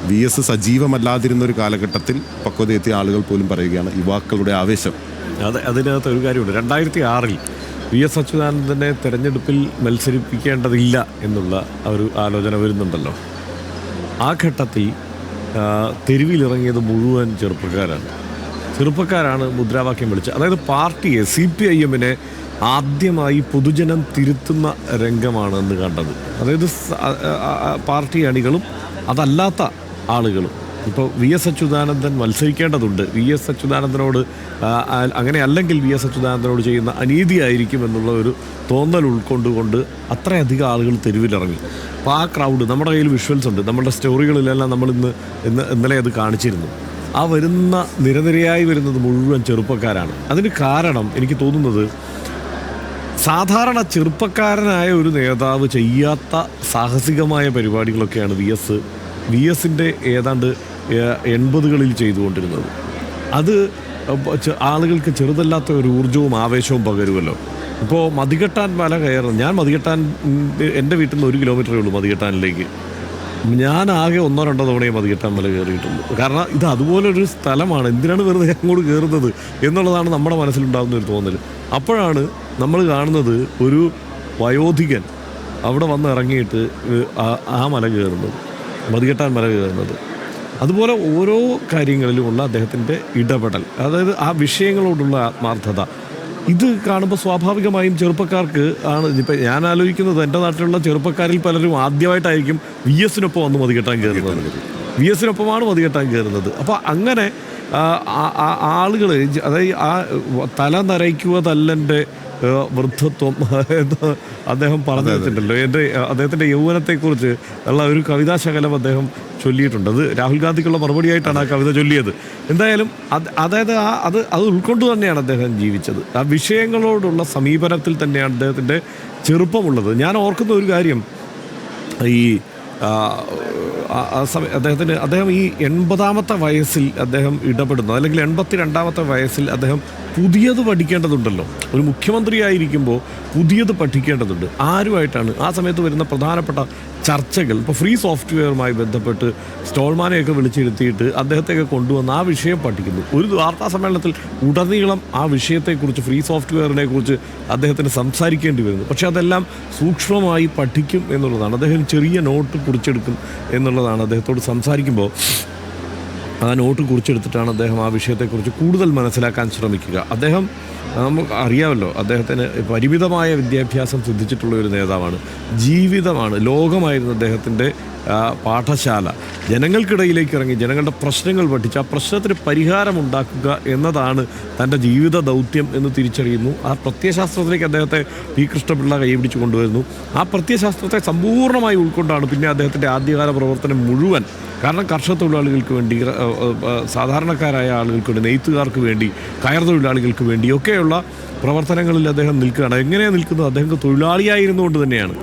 VS സജീവമല്ലാതിരുന്ന ഒരു കാലഘട്ടത്തിൽ പക്വതയെത്തിയ ആളുകൾ പോലും പറയുകയാണ് യുവാക്കളുടെ ആവേശം. അതിനകത്ത് ഒരു കാര്യമുണ്ട്. 2006 VS അച്യുതാനന്ദനെ തെരഞ്ഞെടുപ്പിൽ മത്സരിപ്പിക്കേണ്ടതില്ല എന്നുള്ള ഒരു ആലോചന വരുന്നുണ്ടല്ലോ. ആ ഘട്ടത്തിൽ തെരുവിലിറങ്ങിയത് മുഴുവൻ ചെറുപ്പക്കാരാണ് മുദ്രാവാക്യം വിളിച്ചത്. അതായത് പാർട്ടിയെ CPIM-നെ ആദ്യമായി പൊതുജനം തിരുത്തുന്ന രംഗമാണ് എന്ന് കണ്ടത്. അതായത് പാർട്ടി അണികളും അതല്ലാത്ത ആളുകളും. ഇപ്പോൾ VS അച്യുതാനന്ദൻ മത്സരിക്കേണ്ടതുണ്ട്, VS അച്യുതാനന്ദനോട് അങ്ങനെ അല്ലെങ്കിൽ VS അച്യുതാനന്ദനോട് ചെയ്യുന്ന അനീതിയായിരിക്കും എന്നുള്ള ഒരു തോന്നൽ ഉൾക്കൊണ്ടുകൊണ്ട് അത്രയധികം ആളുകൾ തെരുവിലിറങ്ങി. അപ്പോൾ ആ ക്രൗഡ്, നമ്മുടെ കയ്യിൽ വിഷ്വൽസ് ഉണ്ട്, നമ്മുടെ സ്റ്റോറികളിലെല്ലാം നമ്മൾ ഇന്നലെ അത് കാണിച്ചിരുന്നു. ആ നിരനിരയായി വരുന്നത് മുഴുവൻ ചെറുപ്പക്കാരാണ്. അതിന് കാരണം എനിക്ക് തോന്നുന്നത് സാധാരണ ചെറുപ്പക്കാരനായ ഒരു നേതാവ് ചെയ്യാത്ത സാഹസികമായ പരിപാടികളൊക്കെയാണ് VS-ൻ്റെ ഏതാണ്ട് 80കളിൽ ചെയ്തുകൊണ്ടിരുന്നത്. അത് ആളുകൾക്ക് ചെറുതല്ലാത്ത ഒരു ഊർജ്ജവും ആവേശവും പകരുമല്ലോ. ഇപ്പോൾ മതികെട്ടാൻ മല ഞാൻ എൻ്റെ വീട്ടിൽ നിന്ന് 1 കിലോമീറ്ററേ ഉള്ളൂ മതികെട്ടാനിലേക്ക്. ഞാൻ ആകെ 1-2 തവണയെ മതികെട്ടാൻ മല കയറിയിട്ടുള്ളൂ. കാരണം ഇത് അതുപോലൊരു സ്ഥലമാണ്, എന്തിനാണ് വെറുതെ അങ്ങോട്ട് കയറുന്നത് എന്നുള്ളതാണ് നമ്മുടെ മനസ്സിലുണ്ടാകുന്ന ഒരു തോന്നൽ. അപ്പോഴാണ് നമ്മൾ കാണുന്നത് ഒരു വയോധികൻ അവിടെ വന്ന് ഇറങ്ങിയിട്ട് ആ മല കയറുന്നത്, മതികെട്ടാൻ മല കയറുന്നത്. അതുപോലെ ഓരോ കാര്യങ്ങളിലുമുള്ള അദ്ദേഹത്തിൻ്റെ ഇടപെടൽ, അതായത് ആ വിഷയങ്ങളോടുള്ള ആത്മാർത്ഥത, ഇത് കാണുമ്പോൾ സ്വാഭാവികമായും ചെറുപ്പക്കാർക്ക് ആണ്. ഇപ്പം ഞാൻ ആലോചിക്കുന്നത് എൻ്റെ നാട്ടിലുള്ള ചെറുപ്പക്കാരിൽ പലരും ആദ്യമായിട്ടായിരിക്കും VS-നൊപ്പം വന്ന് മതികെട്ടാൻ കയറുന്നത്, VS-നൊപ്പമാണ് മതികെട്ടാൻ കയറുന്നത്. അപ്പോൾ അങ്ങനെ ആളുകൾ, അതായത് ആ തല നരയ്ക്കുക തല്ലൻ്റെ വൃദ്ധത്വം എന്ന് അദ്ദേഹം പറഞ്ഞു വെച്ചിട്ടുണ്ടല്ലോ. അദ്ദേഹത്തിൻ്റെ യൗവനത്തെക്കുറിച്ച് ഉള്ള ഒരു കവിതാശകലം അദ്ദേഹം ചൊല്ലിയിട്ടുണ്ട്. അത് രാഹുൽ ഗാന്ധിക്കുള്ള മറുപടിയായിട്ടാണ് ആ കവിത ചൊല്ലിയത്. എന്തായാലും അതായത് അത് ഉൾക്കൊണ്ട് തന്നെയാണ് അദ്ദേഹം ജീവിച്ചത്. ആ വിഷയങ്ങളോടുള്ള സമീപനത്തിൽ തന്നെയാണ് അദ്ദേഹത്തിൻ്റെ ചെറുപ്പമുള്ളത്. ഞാൻ ഓർക്കുന്ന ഒരു കാര്യം, ഈ അദ്ദേഹം ഈ 80ാമത്തെ വയസ്സിൽ അദ്ദേഹം ഇടപെടുന്നു, അല്ലെങ്കിൽ 82ാമത്തെ വയസ്സിൽ അദ്ദേഹം പുതിയത് പഠിക്കേണ്ടതുണ്ടല്ലോ. ഒരു മുഖ്യമന്ത്രിയായിരിക്കുമ്പോൾ പുതിയത് പഠിക്കേണ്ടതുണ്ട്. ആരുമായിട്ടാണ് ആ സമയത്ത് വരുന്ന പ്രധാനപ്പെട്ട ചർച്ചകൾ? ഇപ്പോൾ ഫ്രീ സോഫ്റ്റ്വെയറുമായി ബന്ധപ്പെട്ട് സ്റ്റോൾമാനെയൊക്കെ വിളിച്ചിരുത്തിയിട്ട് അദ്ദേഹത്തെയൊക്കെ കൊണ്ടുവന്ന് ആ വിഷയം പഠിക്കുന്നു. ഒരു വാർത്താ സമ്മേളനത്തിൽ ഉടനീളം ആ വിഷയത്തെക്കുറിച്ച്, ഫ്രീ സോഫ്റ്റ്വെയറിനെ കുറിച്ച് അദ്ദേഹത്തിന് സംസാരിക്കേണ്ടി വരുന്നു. പക്ഷേ അതെല്ലാം സൂക്ഷ്മമായി പഠിക്കും എന്നുള്ളതാണ്. അദ്ദേഹം ചെറിയ നോട്ട് കുറിച്ചെടുക്കും എന്നുള്ളതാണ്. അദ്ദേഹത്തോട് സംസാരിക്കുമ്പോൾ ആ നോട്ട് കുറിച്ചെടുത്തിട്ടാണ് അദ്ദേഹം ആ വിഷയത്തെക്കുറിച്ച് കൂടുതൽ മനസ്സിലാക്കാൻ ശ്രമിക്കുക. അദ്ദേഹം, നമുക്ക് അറിയാമല്ലോ, അദ്ദേഹത്തിന് പരിമിതമായ വിദ്യാഭ്യാസം സിദ്ധിച്ചിട്ടുള്ള ഒരു നേതാവാണ്. ജീവിതമാണ്, ലോകമായിരുന്നു അദ്ദേഹത്തിൻ്റെ പാഠശാല. ജനങ്ങൾക്കിടയിലേക്ക് ഇറങ്ങി ജനങ്ങളുടെ പ്രശ്നങ്ങൾ പഠിച്ച് ആ പ്രശ്നത്തിന് പരിഹാരമുണ്ടാക്കുക എന്നതാണ് തൻ്റെ ജീവിത ദൗത്യം എന്ന് തിരിച്ചറിയുന്നു. ആ പ്രത്യയശാസ്ത്രത്തിലേക്ക് അദ്ദേഹത്തെ P. കൃഷ്ണപിള്ള കൈപിടിച്ച് കൊണ്ടുവരുന്നു. ആ പ്രത്യയശാസ്ത്രത്തെ സമ്പൂർണ്ണമായി ഉൾക്കൊണ്ടാണ് പിന്നെ അദ്ദേഹത്തിൻ്റെ ആദ്യകാല പ്രവർത്തനം മുഴുവൻ. കാരണം കർഷക തൊഴിലാളികൾക്ക് വേണ്ടി, സാധാരണക്കാരായ ആളുകൾക്ക് വേണ്ടി, നെയ്ത്തുകാർക്ക് വേണ്ടി, കയർ തൊഴിലാളികൾക്ക് വേണ്ടിയൊക്കെയുള്ള പ്രവർത്തനങ്ങളിൽ അദ്ദേഹം നിൽക്കുകയാണ്. എങ്ങനെയാണ് നിൽക്കുന്നത്? അദ്ദേഹം തൊഴിലാളിയായിരുന്നുകൊണ്ട് തന്നെയാണ്.